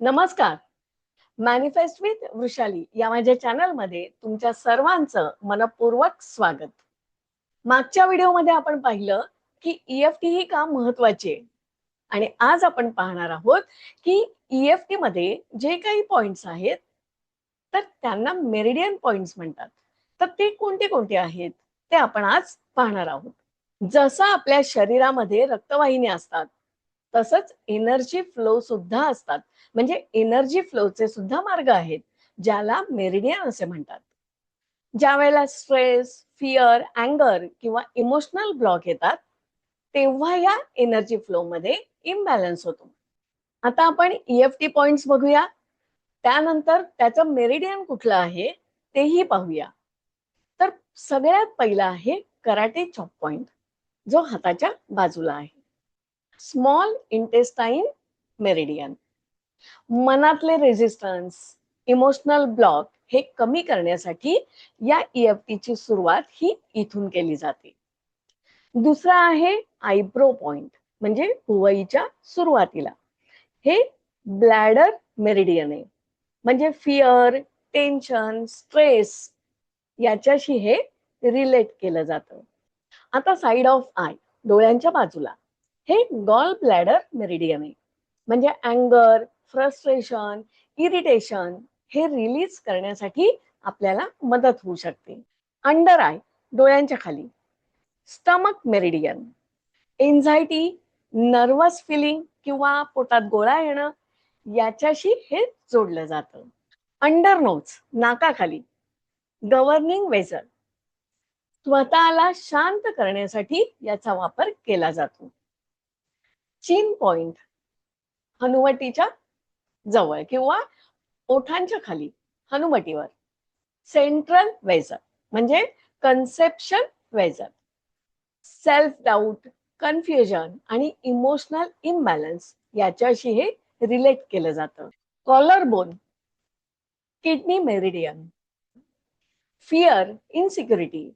नमस्कार. Manifest with Vrushali या माझ्या चॅनलमध्ये तुमच्या सर्वांचं मनपूर्वक स्वागत. मागच्या व्हिडिओमध्ये आपण पाहिलं की ईएफटी ही का महत्वाची आहे आणि आज आपण पाहणार आहोत की ईएफटी मध्ये जे काही पॉइंट्स आहेत तर त्यांना मेरिडियन पॉइंट्स म्हणतात. तर ते कोणते कोणते आहेत ते आपण आज पाहणार आहोत. जसं आपल्या शरीरामध्ये रक्तवाहिन्या असतात तसंच एनर्जी फ्लो सुद्धा असतात. म्हणजे एनर्जी फ्लोचे सुद्धा मार्ग आहेत ज्याला मेरिडियन असे म्हणतात. ज्या वेळेला स्ट्रेस, फिअर, अँगर किंवा इमोशनल ब्लॉक येतात तेव्हा या एनर्जी फ्लो मध्ये इम्बॅलन्स होतो. आता आपण ईएफटी पॉइंट्स बघूया, त्यानंतर त्याचं मेरिडियन कुठलं आहे तेही पाहूया. तर सगळ्यात पहिला आहे कराटे चॉप पॉइंट, जो हाताच्या बाजूला आहे. स्मॉल इंटेस्टाईन मेरिडियन मनातले रेजिस्टन्स, इमोशनल ब्लॉक हे कमी करण्यासाठी या ईएफटीची सुरुवात ही इथून केली जाते. दुसरा आहे आयब्रो पॉइंट, म्हणजे भुवईच्या सुरुवातीला. हे ब्लॅडर मेरिडियन आहे. म्हणजे फिअर, टेन्शन, स्ट्रेस याच्याशी हे रिलेट केलं जातं. आता साइड ऑफ आय, डोळ्यांच्या बाजूला, हे गॉल ब्लॅडर मेरिडियन आहे. म्हणजे अँगर, फ्रस्ट्रेशन, इरिटेशन हे रिलीज करण्यासाठी आपल्याला मदत होऊ शकते. अंडर आय, डोळ्यांच्या खाली, stomach meridian, anxiety, nervous feeling किंवा पोटात गोळा येणं याच्याशी हे जोडलं जातं. अंडर नोज, नाकाखाली, गव्हर्निंग वेझल, स्वतःला शांत करण्यासाठी याचा वापर केला जातो. चिन पॉइंट, हनुवटीच्या जवळ किंवा ओठांच्या खाली, हनुवटीवर. सेंट्रल वेझल म्हणजे conception vessel. Self doubt, confusion आणि इमोशनल इम्बॅलन्स याच्याशी हे रिलेट केलं जातं. Collar bone, kidney meridian, fear, insecurity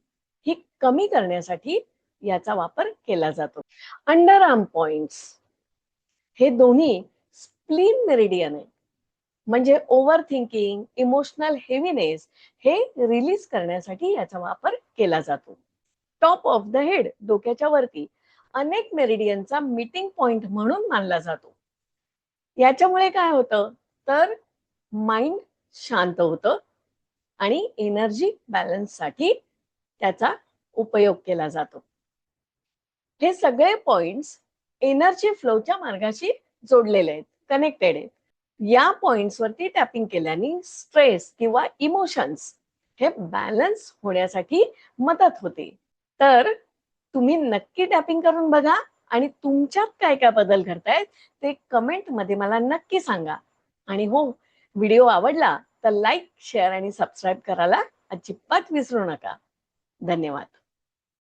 ही कमी करण्यासाठी याचा वापर केला जातो. अंडर आर्म पॉइंट्स, हे दोन्ही स्प्लीन मेरिडियन आहे. म्हणजे ओव्हर थिंकिंग, इमोशनल हेवीनेस हे रिलीज करण्यासाठी याचा वापर केला जातो. टॉप ऑफ द हेड, डोक्याच्या वरती, अनेक मेरिडियनचा मीटिंग पॉइंट म्हणून मानला जातो. याच्यामुळे काय होतं तर माइंड शांत होतं आणि एनर्जी बॅलन्स साठी त्याचा उपयोग केला जातो. हे सगळे पॉइंट्स एनर्जी फ्लोच्या मार्गाशी जोडलेले आहेत, कनेक्टेड आहेत. या पॉइंट्स वरती टॅपिंग केल्याने स्ट्रेस किंवा इमोशन्स हे बॅलन्स होण्यासाठी मदत होते. तर तुम्ही नक्की टॅपिंग करून बघा आणि तुमच्यात काय काय बदल घडतायत ते कमेंट मध्ये मला नक्की सांगा. आणि हो, व्हिडिओ आवडला तर लाईक, शेअर आणि सबस्क्राईब करायला अजिबात विसरू नका. धन्यवाद.